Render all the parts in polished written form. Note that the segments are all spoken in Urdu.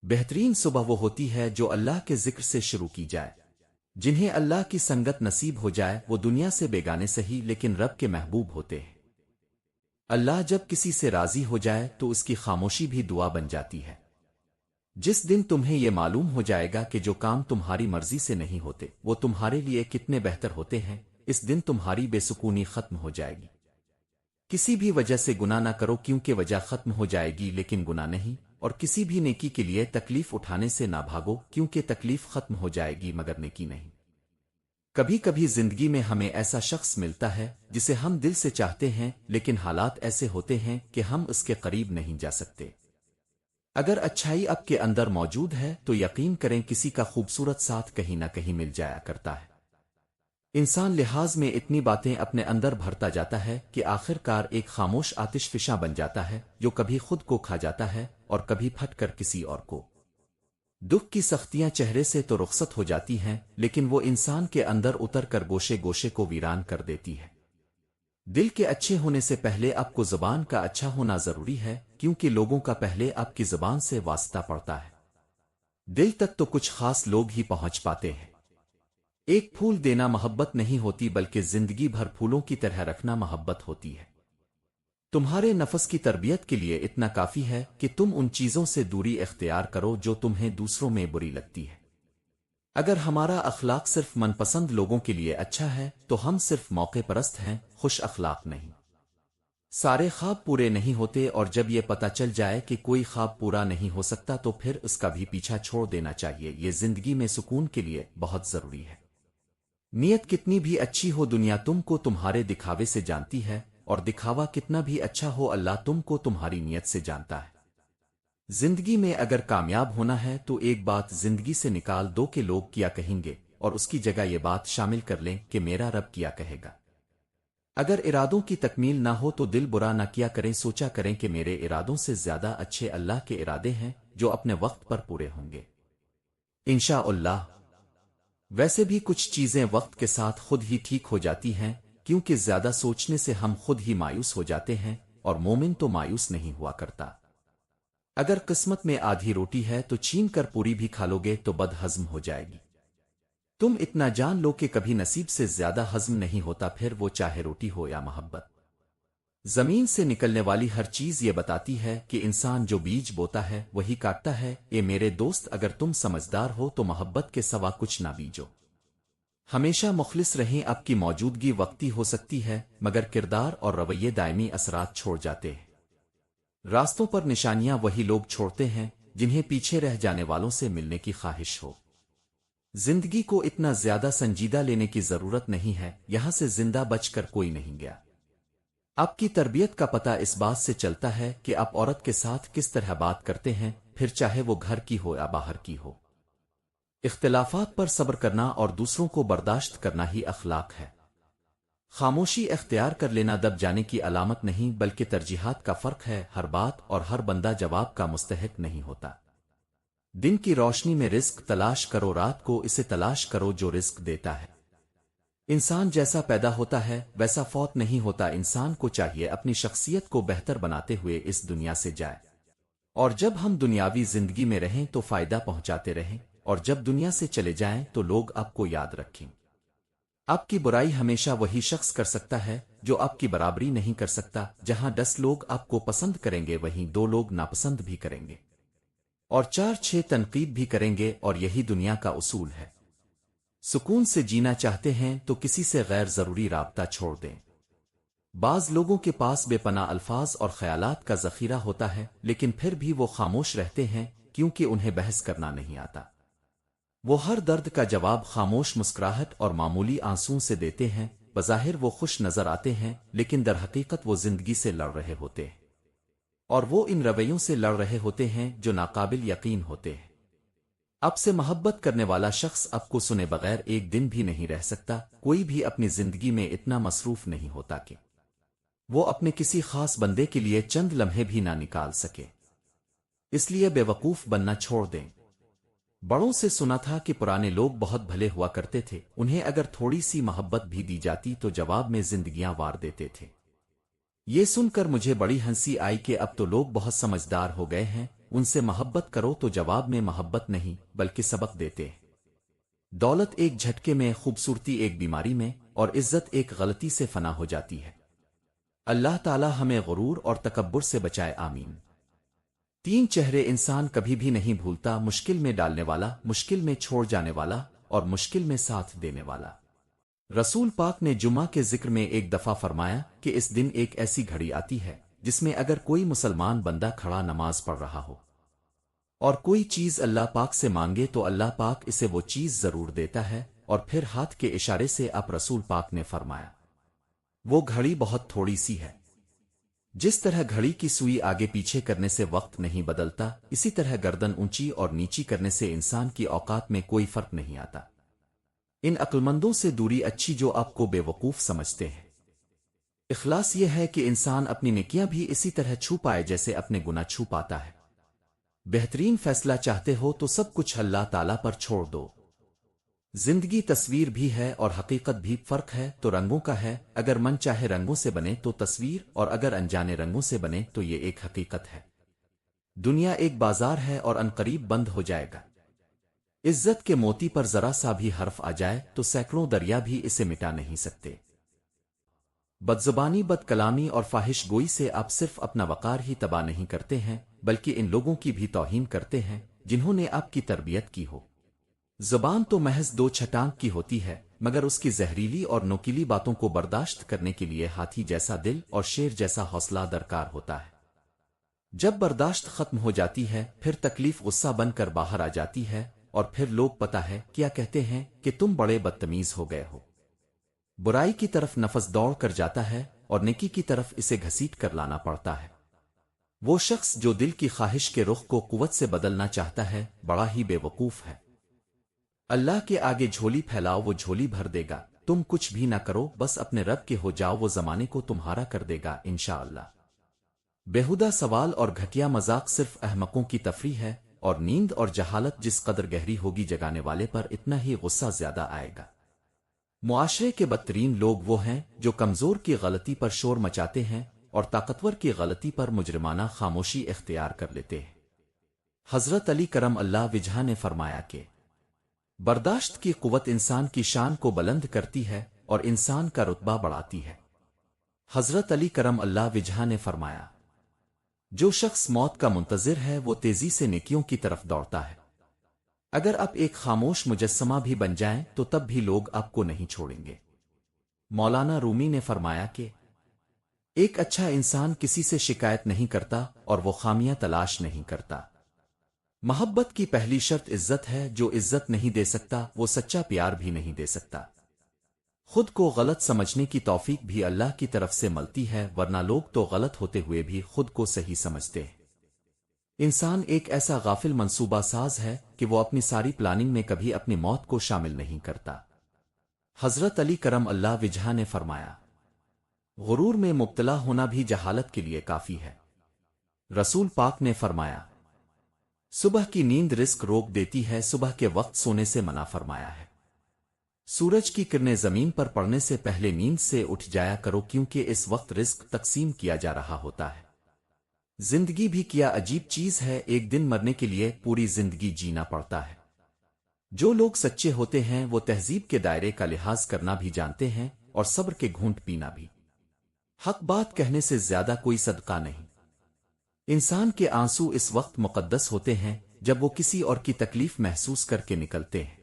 بہترین صبح وہ ہوتی ہے جو اللہ کے ذکر سے شروع کی جائے۔ جنہیں اللہ کی سنگت نصیب ہو جائے وہ دنیا سے بیگانے سہی لیکن رب کے محبوب ہوتے ہیں۔ اللہ جب کسی سے راضی ہو جائے تو اس کی خاموشی بھی دعا بن جاتی ہے۔ جس دن تمہیں یہ معلوم ہو جائے گا کہ جو کام تمہاری مرضی سے نہیں ہوتے وہ تمہارے لیے کتنے بہتر ہوتے ہیں، اس دن تمہاری بے سکونی ختم ہو جائے گی۔ کسی بھی وجہ سے گناہ نہ کرو کیونکہ وجہ ختم ہو جائے گی لیکن گناہ نہیں، اور کسی بھی نیکی کے لیے تکلیف اٹھانے سے نہ بھاگو کیونکہ تکلیف ختم ہو جائے گی مگر نیکی نہیں۔ کبھی کبھی زندگی میں ہمیں ایسا شخص ملتا ہے جسے ہم دل سے چاہتے ہیں لیکن حالات ایسے ہوتے ہیں کہ ہم اس کے قریب نہیں جا سکتے۔ اگر اچھائی آپ کے اندر موجود ہے تو یقین کریں کسی کا خوبصورت ساتھ کہیں نہ کہیں مل جایا کرتا ہے۔ انسان لحاظ میں اتنی باتیں اپنے اندر بھرتا جاتا ہے کہ آخر کار ایک خاموش آتش فشاں بن جاتا ہے جو کبھی خود کو کھا جاتا ہے اور کبھی پھٹ کر کسی اور کو۔ دکھ کی سختیاں چہرے سے تو رخصت ہو جاتی ہیں لیکن وہ انسان کے اندر اتر کر گوشے گوشے کو ویران کر دیتی ہے۔ دل کے اچھے ہونے سے پہلے آپ کو زبان کا اچھا ہونا ضروری ہے کیونکہ لوگوں کا پہلے آپ کی زبان سے واسطہ پڑتا ہے۔ دل تک تو کچھ خاص لوگ ہی پہنچ پاتے ہیں۔ ایک پھول دینا محبت نہیں ہوتی بلکہ زندگی بھر پھولوں کی طرح رکھنا محبت ہوتی ہے۔ تمہارے نفس کی تربیت کے لیے اتنا کافی ہے کہ تم ان چیزوں سے دوری اختیار کرو جو تمہیں دوسروں میں بری لگتی ہے۔ اگر ہمارا اخلاق صرف من پسند لوگوں کے لیے اچھا ہے تو ہم صرف موقع پرست ہیں، خوش اخلاق نہیں۔ سارے خواب پورے نہیں ہوتے اور جب یہ پتہ چل جائے کہ کوئی خواب پورا نہیں ہو سکتا تو پھر اس کا بھی پیچھا چھوڑ دینا چاہیے۔ یہ زندگی میں سکون کے لیے بہت ضروری ہے۔ نیت کتنی بھی اچھی ہو دنیا تم کو تمہارے دکھاوے سے جانتی ہے، اور دکھاوا کتنا بھی اچھا ہو اللہ تم کو تمہاری نیت سے جانتا ہے۔ زندگی میں اگر کامیاب ہونا ہے تو ایک بات زندگی سے نکال دو کہ لوگ کیا کہیں گے، اور اس کی جگہ یہ بات شامل کر لیں کہ میرا رب کیا کہے گا۔ اگر ارادوں کی تکمیل نہ ہو تو دل برا نہ کیا کریں، سوچا کریں کہ میرے ارادوں سے زیادہ اچھے اللہ کے ارادے ہیں جو اپنے وقت پر پورے ہوں گے انشاءاللہ۔ ویسے بھی کچھ چیزیں وقت کے ساتھ خود ہی ٹھیک ہو جاتی ہیں کیونکہ زیادہ سوچنے سے ہم خود ہی مایوس ہو جاتے ہیں، اور مومن تو مایوس نہیں ہوا کرتا۔ اگر قسمت میں آدھی روٹی ہے تو چھین کر پوری بھی کھا لو گے تو بد ہضم ہو جائے گی۔ تم اتنا جان لو کہ کبھی نصیب سے زیادہ ہضم نہیں ہوتا، پھر وہ چاہے روٹی ہو یا محبت۔ زمین سے نکلنے والی ہر چیز یہ بتاتی ہے کہ انسان جو بیج بوتا ہے وہی کاٹتا ہے۔ اے میرے دوست اگر تم سمجھدار ہو تو محبت کے سوا کچھ نہ بیجو۔ ہمیشہ مخلص رہیں، آپ کی موجودگی وقتی ہو سکتی ہے مگر کردار اور رویے دائمی اثرات چھوڑ جاتے ہیں۔ راستوں پر نشانیاں وہی لوگ چھوڑتے ہیں جنہیں پیچھے رہ جانے والوں سے ملنے کی خواہش ہو۔ زندگی کو اتنا زیادہ سنجیدہ لینے کی ضرورت نہیں ہے، یہاں سے زندہ بچ کر کوئی نہیں گیا۔ آپ کی تربیت کا پتہ اس بات سے چلتا ہے کہ آپ عورت کے ساتھ کس طرح بات کرتے ہیں، پھر چاہے وہ گھر کی ہو یا باہر کی ہو۔ اختلافات پر صبر کرنا اور دوسروں کو برداشت کرنا ہی اخلاق ہے۔ خاموشی اختیار کر لینا دب جانے کی علامت نہیں بلکہ ترجیحات کا فرق ہے۔ ہر بات اور ہر بندہ جواب کا مستحق نہیں ہوتا۔ دن کی روشنی میں رزق تلاش کرو، رات کو اسے تلاش کرو جو رزق دیتا ہے۔ انسان جیسا پیدا ہوتا ہے ویسا فوت نہیں ہوتا۔ انسان کو چاہیے اپنی شخصیت کو بہتر بناتے ہوئے اس دنیا سے جائے، اور جب ہم دنیاوی زندگی میں رہیں تو فائدہ پہنچاتے رہیں، اور جب دنیا سے چلے جائیں تو لوگ آپ کو یاد رکھیں۔ آپ کی برائی ہمیشہ وہی شخص کر سکتا ہے جو آپ کی برابری نہیں کر سکتا۔ جہاں 10 لوگ آپ کو پسند کریں گے وہیں 2 لوگ ناپسند بھی کریں گے، اور 4-6 تنقید بھی کریں گے، اور یہی دنیا کا اصول ہے۔ سکون سے جینا چاہتے ہیں تو کسی سے غیر ضروری رابطہ چھوڑ دیں۔ بعض لوگوں کے پاس بے پناہ الفاظ اور خیالات کا ذخیرہ ہوتا ہے لیکن پھر بھی وہ خاموش رہتے ہیں کیونکہ انہیں بحث کرنا نہیں آتا۔ وہ ہر درد کا جواب خاموش مسکراہٹ اور معمولی آنسوں سے دیتے ہیں۔ بظاہر وہ خوش نظر آتے ہیں لیکن در حقیقت وہ زندگی سے لڑ رہے ہوتے ہیں، اور وہ ان رویوں سے لڑ رہے ہوتے ہیں جو ناقابل یقین ہوتے ہیں۔ آپ سے محبت کرنے والا شخص آپ کو سنے بغیر ایک دن بھی نہیں رہ سکتا۔ کوئی بھی اپنی زندگی میں اتنا مصروف نہیں ہوتا کہ وہ اپنے کسی خاص بندے کے لیے چند لمحے بھی نہ نکال سکے۔ اس لیے بے وقوف بننا چھوڑ دیں۔ بڑوں سے سنا تھا کہ پرانے لوگ بہت بھلے ہوا کرتے تھے، انہیں اگر تھوڑی سی محبت بھی دی جاتی تو جواب میں زندگیاں وار دیتے تھے۔ یہ سن کر مجھے بڑی ہنسی آئی کہ اب تو لوگ بہت سمجھدار ہو گئے ہیں، ان سے محبت کرو تو جواب میں محبت نہیں بلکہ سبق دیتے ہیں۔ دولت ایک جھٹکے میں، خوبصورتی ایک بیماری میں، اور عزت ایک غلطی سے فنا ہو جاتی ہے۔ اللہ تعالی ہمیں غرور اور تکبر سے بچائے، آمین۔ تین چہرے انسان کبھی بھی نہیں بھولتا: مشکل میں ڈالنے والا، مشکل میں چھوڑ جانے والا، اور مشکل میں ساتھ دینے والا۔ رسول پاک نے جمعہ کے ذکر میں ایک دفعہ فرمایا کہ اس دن ایک ایسی گھڑی آتی ہے جس میں اگر کوئی مسلمان بندہ کھڑا نماز پڑھ رہا ہو اور کوئی چیز اللہ پاک سے مانگے تو اللہ پاک اسے وہ چیز ضرور دیتا ہے، اور پھر ہاتھ کے اشارے سے اب رسول پاک نے فرمایا وہ گھڑی بہت تھوڑی سی ہے۔ جس طرح گھڑی کی سوئی آگے پیچھے کرنے سے وقت نہیں بدلتا، اسی طرح گردن اونچی اور نیچی کرنے سے انسان کی اوقات میں کوئی فرق نہیں آتا۔ ان عقلمندوں سے دوری اچھی جو آپ کو بے وقوف سمجھتے ہیں۔ اخلاص یہ ہے کہ انسان اپنی نیکیاں بھی اسی طرح چھو پائے جیسے اپنے گناہ چھو پاتا ہے۔ بہترین فیصلہ چاہتے ہو تو سب کچھ اللہ تعالیٰ پر چھوڑ دو۔ زندگی تصویر بھی ہے اور حقیقت بھی، فرق ہے تو رنگوں کا ہے۔ اگر من چاہے رنگوں سے بنے تو تصویر، اور اگر انجانے رنگوں سے بنے تو یہ ایک حقیقت ہے۔ دنیا ایک بازار ہے اور عنقریب بند ہو جائے گا۔ عزت کے موتی پر ذرا سا بھی حرف آ جائے تو سینکڑوں دریا بھی اسے مٹا نہیں سکتے۔ بدزبانی، بد کلامی اور فاحش گوئی سے آپ صرف اپنا وقار ہی تباہ نہیں کرتے ہیں بلکہ ان لوگوں کی بھی توہین کرتے ہیں جنہوں نے آپ کی تربیت کی ہو۔ زبان تو محض دو چھٹانک کی ہوتی ہے، مگر اس کی زہریلی اور نوکیلی باتوں کو برداشت کرنے کے لیے ہاتھی جیسا دل اور شیر جیسا حوصلہ درکار ہوتا ہے۔ جب برداشت ختم ہو جاتی ہے پھر تکلیف غصہ بن کر باہر آ جاتی ہے، اور پھر لوگ پتہ ہے کیا کہتے ہیں کہ تم بڑے بدتمیز ہو گئے ہو۔ برائی کی طرف نفس دوڑ کر جاتا ہے اور نیکی کی طرف اسے گھسیٹ کر لانا پڑتا ہے۔ وہ شخص جو دل کی خواہش کے رخ کو قوت سے بدلنا چاہتا ہے بڑا ہی بے وقوف ہے۔ اللہ کے آگے جھولی پھیلاؤ، وہ جھولی بھر دے گا۔ تم کچھ بھی نہ کرو، بس اپنے رب کے ہو جاؤ، وہ زمانے کو تمہارا کر دے گا انشاءاللہ۔ بیہودہ سوال اور گھٹیا مذاق صرف احمقوں کی تفریح ہے، اور نیند اور جہالت جس قدر گہری ہوگی جگانے والے پر اتنا ہی غصہ زیادہ آئے گا۔ معاشرے کے بدترین لوگ وہ ہیں جو کمزور کی غلطی پر شور مچاتے ہیں اور طاقتور کی غلطی پر مجرمانہ خاموشی اختیار کر لیتے ہیں۔ حضرت علی کرم اللہ وجہ نے فرمایا کہ برداشت کی قوت انسان کی شان کو بلند کرتی ہے اور انسان کا رتبہ بڑھاتی ہے۔ حضرت علی کرم اللہ وجہ نے فرمایا جو شخص موت کا منتظر ہے وہ تیزی سے نیکیوں کی طرف دوڑتا ہے۔ اگر آپ ایک خاموش مجسمہ بھی بن جائیں تو تب بھی لوگ آپ کو نہیں چھوڑیں گے۔ مولانا رومی نے فرمایا کہ ایک اچھا انسان کسی سے شکایت نہیں کرتا اور وہ خامیاں تلاش نہیں کرتا۔ محبت کی پہلی شرط عزت ہے، جو عزت نہیں دے سکتا وہ سچا پیار بھی نہیں دے سکتا۔ خود کو غلط سمجھنے کی توفیق بھی اللہ کی طرف سے ملتی ہے، ورنہ لوگ تو غلط ہوتے ہوئے بھی خود کو صحیح سمجھتے ہیں۔ انسان ایک ایسا غافل منصوبہ ساز ہے کہ وہ اپنی ساری پلاننگ میں کبھی اپنی موت کو شامل نہیں کرتا۔ حضرت علی کرم اللہ وجہ نے فرمایا غرور میں مبتلا ہونا بھی جہالت کے لیے کافی ہے۔ رسول پاک نے فرمایا صبح کی نیند رزق روک دیتی ہے، صبح کے وقت سونے سے منع فرمایا ہے۔ سورج کی کرنیں زمین پر پڑنے سے پہلے نیند سے اٹھ جایا کرو، کیونکہ اس وقت رزق تقسیم کیا جا رہا ہوتا ہے۔ زندگی بھی کیا عجیب چیز ہے، ایک دن مرنے کے لیے پوری زندگی جینا پڑتا ہے۔ جو لوگ سچے ہوتے ہیں وہ تہذیب کے دائرے کا لحاظ کرنا بھی جانتے ہیں اور صبر کے گھونٹ پینا بھی۔ حق بات کہنے سے زیادہ کوئی صدقہ نہیں۔ انسان کے آنسو اس وقت مقدس ہوتے ہیں جب وہ کسی اور کی تکلیف محسوس کر کے نکلتے ہیں۔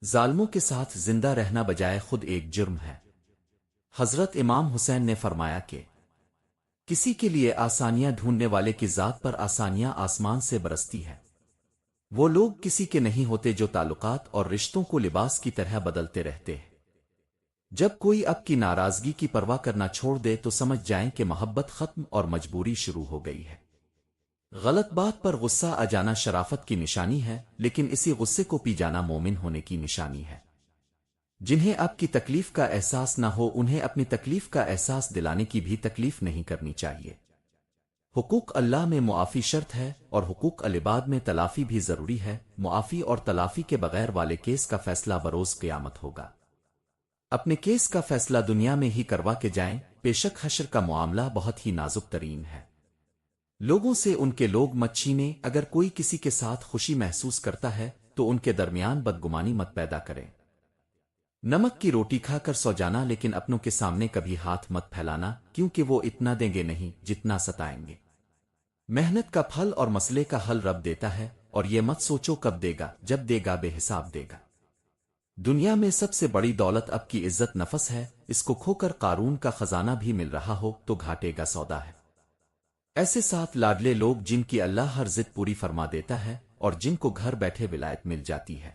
ظالموں کے ساتھ زندہ رہنا بجائے خود ایک جرم ہے۔ حضرت امام حسین نے فرمایا کہ کسی کے لیے آسانیاں ڈھونڈنے والے کی ذات پر آسانیاں آسمان سے برستی ہے۔ وہ لوگ کسی کے نہیں ہوتے جو تعلقات اور رشتوں کو لباس کی طرح بدلتے رہتے ہیں۔ جب کوئی اب کی ناراضگی کی پرواہ کرنا چھوڑ دے تو سمجھ جائیں کہ محبت ختم اور مجبوری شروع ہو گئی ہے۔ غلط بات پر غصہ آ جانا شرافت کی نشانی ہے، لیکن اسی غصے کو پی جانا مومن ہونے کی نشانی ہے۔ جنہیں آپ کی تکلیف کا احساس نہ ہو انہیں اپنی تکلیف کا احساس دلانے کی بھی تکلیف نہیں کرنی چاہیے۔ حقوق اللہ میں معافی شرط ہے اور حقوق العباد میں تلافی بھی ضروری ہے۔ معافی اور تلافی کے بغیر والے کیس کا فیصلہ بروز قیامت ہوگا۔ اپنے کیس کا فیصلہ دنیا میں ہی کروا کے جائیں، بے شک حشر کا معاملہ بہت ہی نازک ترین ہے۔ لوگوں سے ان کے لوگ مت چھینے، اگر کوئی کسی کے ساتھ خوشی محسوس کرتا ہے تو ان کے درمیان بدگمانی مت پیدا کریں۔ نمک کی روٹی کھا کر سو جانا، لیکن اپنوں کے سامنے کبھی ہاتھ مت پھیلانا، کیونکہ وہ اتنا دیں گے نہیں جتنا ستائیں گے۔ محنت کا پھل اور مسئلے کا حل رب دیتا ہے، اور یہ مت سوچو کب دے گا، جب دے گا بے حساب دے گا۔ دنیا میں سب سے بڑی دولت اب کی عزت نفس ہے، اس کو کھو کر قارون کا خزانہ بھی مل رہا ہو تو گھاٹے کا سودا ہے۔ ایسے سات لاڈلے لوگ جن کی اللہ ہر ضد پوری فرما دیتا ہے، اور جن کو گھر بیٹھے ولایت مل جاتی ہے،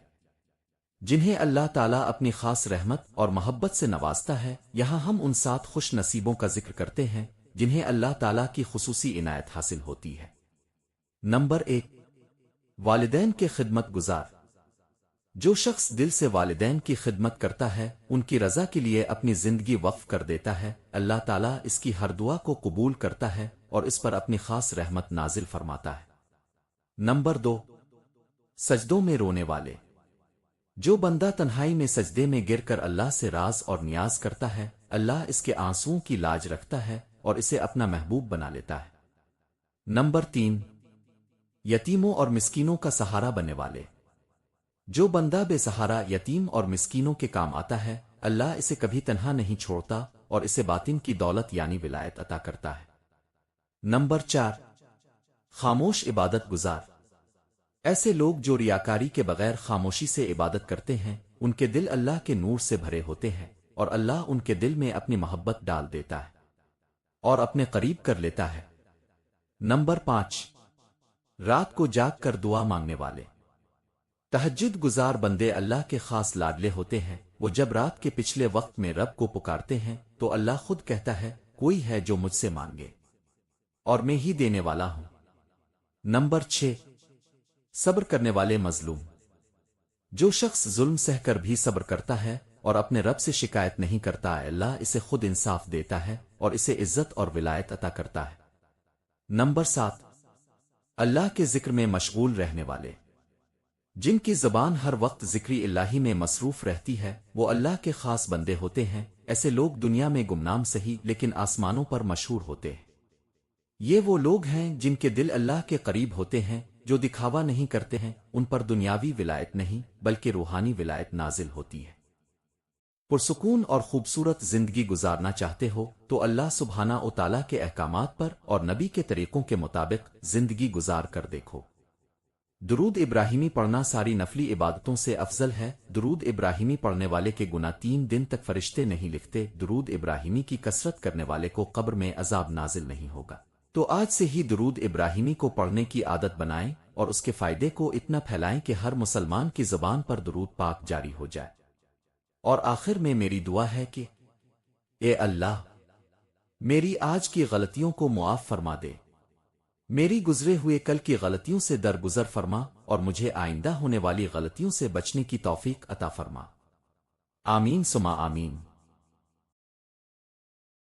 جنہیں اللہ تعالیٰ اپنی خاص رحمت اور محبت سے نوازتا ہے۔ یہاں ہم ان سات خوش نصیبوں کا ذکر کرتے ہیں جنہیں اللہ تعالیٰ کی خصوصی عنایت حاصل ہوتی ہے۔ نمبر 1، والدین کے خدمت گزار۔ جو شخص دل سے والدین کی خدمت کرتا ہے، ان کی رضا کے لیے اپنی زندگی وقف کر دیتا ہے، اللہ تعالیٰ اس کی ہر دعا کو قبول کرتا ہے اور اس پر اپنی خاص رحمت نازل فرماتا ہے۔ نمبر 2، سجدوں میں رونے والے۔ جو بندہ تنہائی میں سجدے میں گر کر اللہ سے راز اور نیاز کرتا ہے، اللہ اس کے آنسوؤں کی لاج رکھتا ہے اور اسے اپنا محبوب بنا لیتا ہے۔ نمبر 3، یتیموں اور مسکینوں کا سہارا بننے والے۔ جو بندہ بے سہارا، یتیم اور مسکینوں کے کام آتا ہے، اللہ اسے کبھی تنہا نہیں چھوڑتا اور اسے باطن کی دولت یعنی ولایت عطا کرتا ہے۔ نمبر 4، خاموش عبادت گزار۔ ایسے لوگ جو ریاکاری کے بغیر خاموشی سے عبادت کرتے ہیں، ان کے دل اللہ کے نور سے بھرے ہوتے ہیں، اور اللہ ان کے دل میں اپنی محبت ڈال دیتا ہے اور اپنے قریب کر لیتا ہے۔ نمبر 5، رات کو جاگ کر دعا مانگنے والے۔ تہجد گزار بندے اللہ کے خاص لاڈلے ہوتے ہیں، وہ جب رات کے پچھلے وقت میں رب کو پکارتے ہیں تو اللہ خود کہتا ہے، کوئی ہے جو مجھ سے مانگے اور میں ہی دینے والا ہوں۔ نمبر 6، صبر کرنے والے مظلوم۔ جو شخص ظلم سہ کر بھی صبر کرتا ہے اور اپنے رب سے شکایت نہیں کرتا، اللہ اسے خود انصاف دیتا ہے اور اسے عزت اور ولایت عطا کرتا ہے۔ نمبر 7، اللہ کے ذکر میں مشغول رہنے والے۔ جن کی زبان ہر وقت ذکری الہی میں مصروف رہتی ہے، وہ اللہ کے خاص بندے ہوتے ہیں۔ ایسے لوگ دنیا میں گمنام سہی لیکن آسمانوں پر مشہور ہوتے ہیں۔ یہ وہ لوگ ہیں جن کے دل اللہ کے قریب ہوتے ہیں، جو دکھاوا نہیں کرتے ہیں، ان پر دنیاوی ولایت نہیں بلکہ روحانی ولایت نازل ہوتی ہے۔ پرسکون اور خوبصورت زندگی گزارنا چاہتے ہو تو اللہ سبحانہ و تعالیٰ کے احکامات پر اور نبی کے طریقوں کے مطابق زندگی گزار کر دیکھو۔ درود ابراہیمی پڑھنا ساری نفلی عبادتوں سے افضل ہے۔ درود ابراہیمی پڑھنے والے کے گناہ 3 دن تک فرشتے نہیں لکھتے۔ درود ابراہیمی کی کثرت کرنے والے کو قبر میں عذاب نازل نہیں ہوگا۔ تو آج سے ہی درود ابراہیمی کو پڑھنے کی عادت بنائیں اور اس کے فائدے کو اتنا پھیلائیں کہ ہر مسلمان کی زبان پر درود پاک جاری ہو جائے۔ اور آخر میں میری دعا ہے کہ اے اللہ، میری آج کی غلطیوں کو معاف فرما دے، میری گزرے ہوئے کل کی غلطیوں سے درگزر فرما اور مجھے آئندہ ہونے والی غلطیوں سے بچنے کی توفیق عطا فرما۔ آمین ثم آمین۔